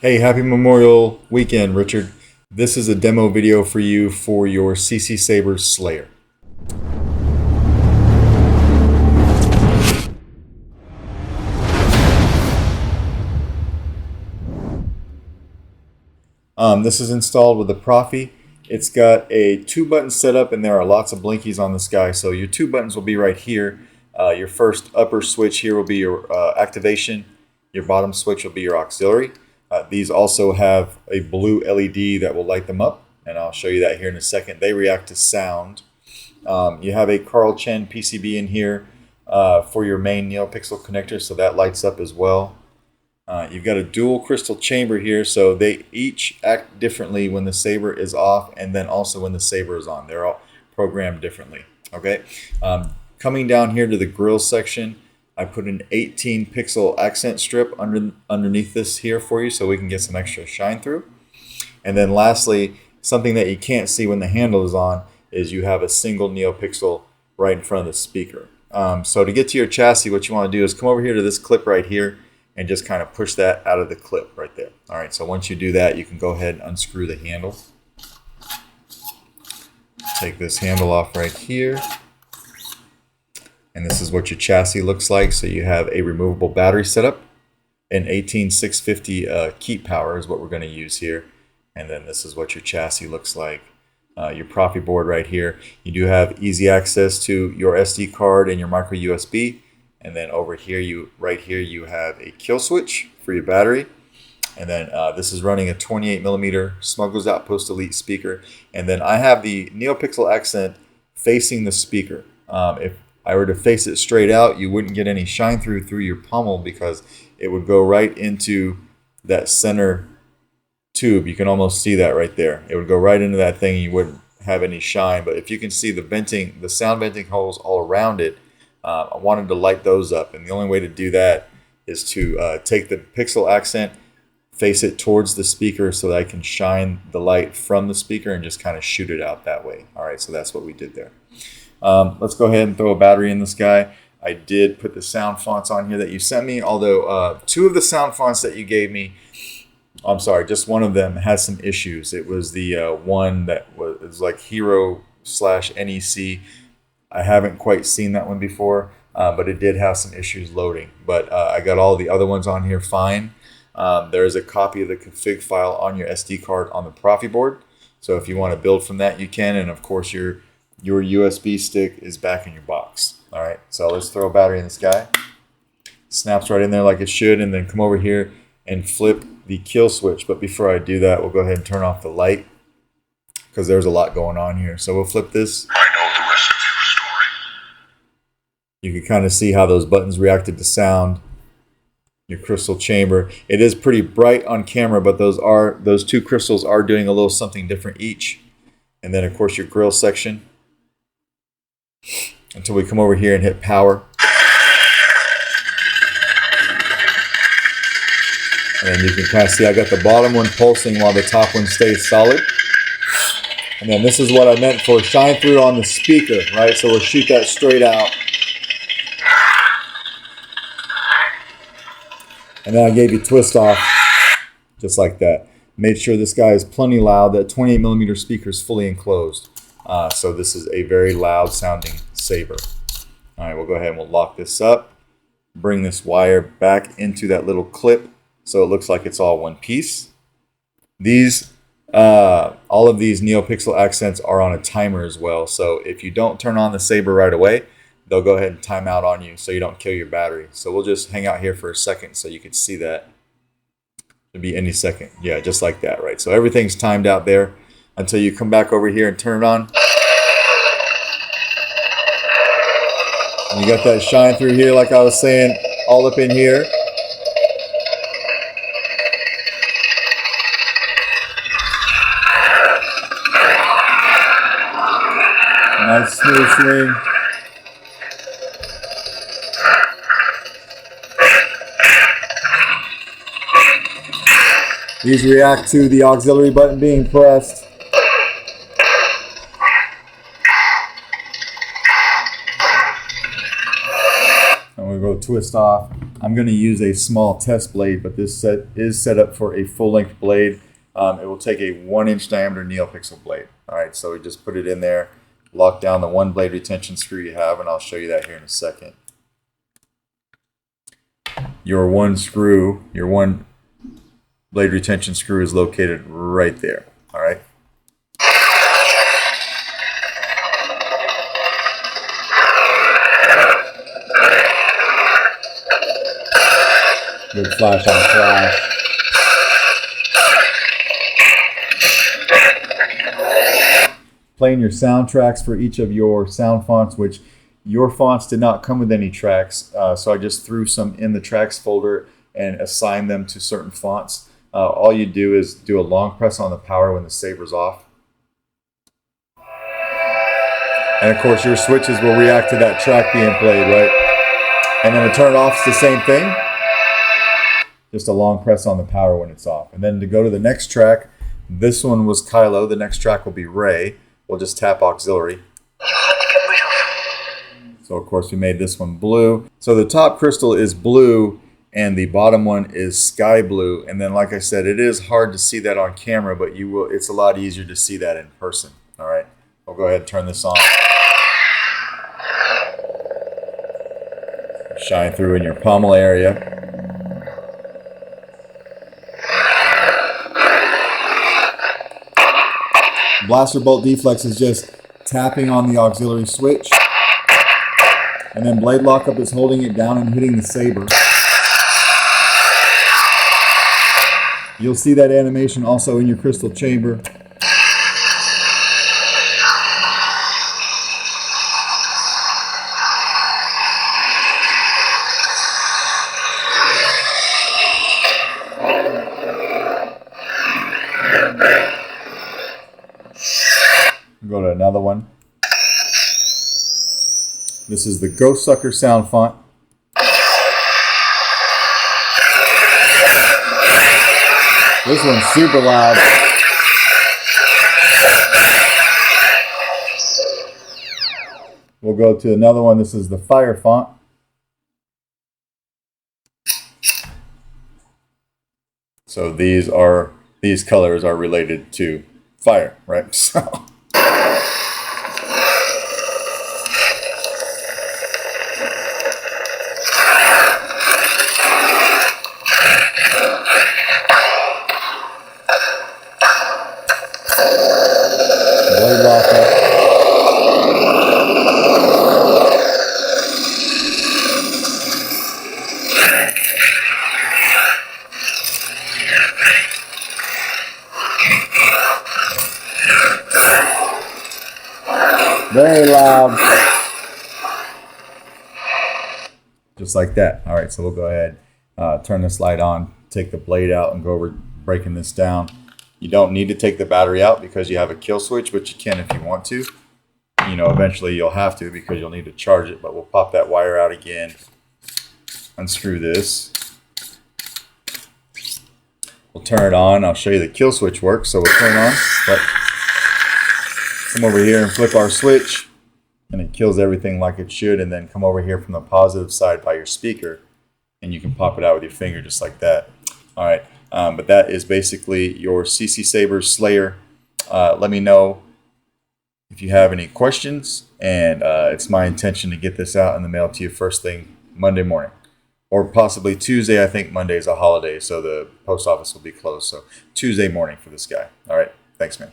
Hey, happy Memorial Weekend, Richard. This is a demo video for you for your CC Saber Slayer. This is installed with the Proffie. It's got a 2-button setup and there are lots of blinkies on this guy. So your 2 buttons will be right here. Your first upper switch here will be your activation. Your bottom switch will be your auxiliary. These also have a blue LED that will light them up, and I'll show you that here in a second. They react to sound. You have a Carl Chen PCB in here for your main NeoPixel connector, so that lights up as well. You've got a dual crystal chamber here, so they each act differently when the saber is off and then also when the saber is on. They're all programmed differently. Okay. Coming down here to the grill section, I put an 18 pixel accent strip underneath this here for you so we can get some extra shine through. And then lastly, something that you can't see when the handle is on is you have a single NeoPixel right in front of the speaker. So to get to your chassis, what you want to do is come over here to this clip right here and just kind of push that out of the clip right there. All right, so once you do that, you can go ahead and unscrew the handle. Take this handle off right here. And this is what your chassis looks like. So you have a removable battery setup. An 18650 keep power is what we're going to use here. And then this is what your chassis looks like. Your Proffie board right here. You do have easy access to your SD card and your micro USB. And then over here, right here, you have a kill switch for your battery. And then this is running a 28mm Smuggler's Outpost Elite speaker. And then I have the NeoPixel accent facing the speaker. If I were to face it straight out, you wouldn't get any shine through your pommel because it would go right into that center tube. You can almost see that right there. It would go right into that thing and you wouldn't have any shine. But if you can see the sound venting holes all around it, I wanted to light those up. And the only way to do that is to take the pixel accent, face it towards the speaker so that I can shine the light from the speaker and just kind of shoot it out that way. All right, so that's what we did there. Let's go ahead and throw a battery in this guy. I did put the sound fonts on here that you sent me, although 2 of the sound fonts that you gave me, I'm sorry, just one of them has some issues. It was the one that was like Hero/NEC. I haven't quite seen that one before, but it did have some issues loading. But I got all the other ones on here fine. There is a copy of the config file on your SD card on the Proffie board. So if you want to build from that, you can. And of course, your USB stick is back in your box. All right, so let's throw a battery in this guy. Snaps right in there like it should, and then come over here and flip the kill switch. But before I do that, we'll go ahead and turn off the light because there's a lot going on here. So we'll flip this. I know the rest of your story. You can kind of see how those buttons reacted to sound. Your crystal chamber. It is pretty bright on camera, but those 2 crystals are doing a little something different each. And then of course your grill section. Until we come over here and hit power. And you can kind of see I got the bottom one pulsing while the top one stays solid. And then this is what I meant for shine through on the speaker, right? So we'll shoot that straight out. And then I gave you twist off, just like that. Made sure this guy is plenty loud. That 28mm speaker is fully enclosed. So this is a very loud sounding saber. All right, we'll go ahead and we'll lock this up. Bring this wire back into that little clip so it looks like it's all one piece. All of these NeoPixel accents are on a timer as well. So if you don't turn on the saber right away, they'll go ahead and time out on you so you don't kill your battery. So we'll just hang out here for a second so you can see that. It'll be any second. Yeah, just like that, right? So everything's timed out there until you come back over here and turn it on. And you got that shine through here, like I was saying, all up in here. Nice smooth swing. These react to the auxiliary button being pressed. And we'll go will twist off. I'm going to use a small test blade, but this set is set up for a full-length blade. It will take a 1-inch diameter needle-pixel blade. All right, so we just put it in there, lock down the one blade retention screw you have, and I'll show you that here in a second. Your one blade retention screw is located right there. All right. Good flash on flash. Playing your soundtracks for each of your sound fonts, which your fonts did not come with any tracks, so I just threw some in the tracks folder and assigned them to certain fonts. All you do is do a long press on the power when the saber's off. And of course your switches will react to that track being played, right? And then to turn it off, it's the same thing. Just a long press on the power when it's off. And then to go to the next track, this one was Kylo, the next track will be Rey. We'll just tap auxiliary. So of course we made this one blue. So the top crystal is blue and the bottom one is sky blue. And then like I said, it is hard to see that on camera, but it's a lot easier to see that in person. All right, I'll go ahead and turn this on. Shine through in your pommel area. Blaster bolt deflex is just tapping on the auxiliary switch, and then blade lockup is holding it down and hitting the saber. You'll see that animation also in your crystal chamber. Go to another one. This is the Ghost Sucker sound font. This one's super loud. We'll go to another one. This is the Fire font. So these colors are related to fire, right? So blade lockup. Very loud. Just like that. All right, so we'll go ahead, turn this light on, take the blade out, and go over breaking this down. You don't need to take the battery out because you have a kill switch, but you can if you want to. You know, eventually you'll have to because you'll need to charge it, but we'll pop that wire out again, unscrew this. We'll turn it on. I'll show you the kill switch works. So we'll turn it on, but come over here and flip our switch, and it kills everything like it should, and then come over here from the positive side by your speaker, and you can pop it out with your finger just like that. All right. But that is basically your CC Saber Slayer. Let me know if you have any questions, and it's my intention to get this out in the mail to you first thing Monday morning, or possibly Tuesday. I think Monday is a holiday, so the post office will be closed. So Tuesday morning for this guy. All right, thanks, man.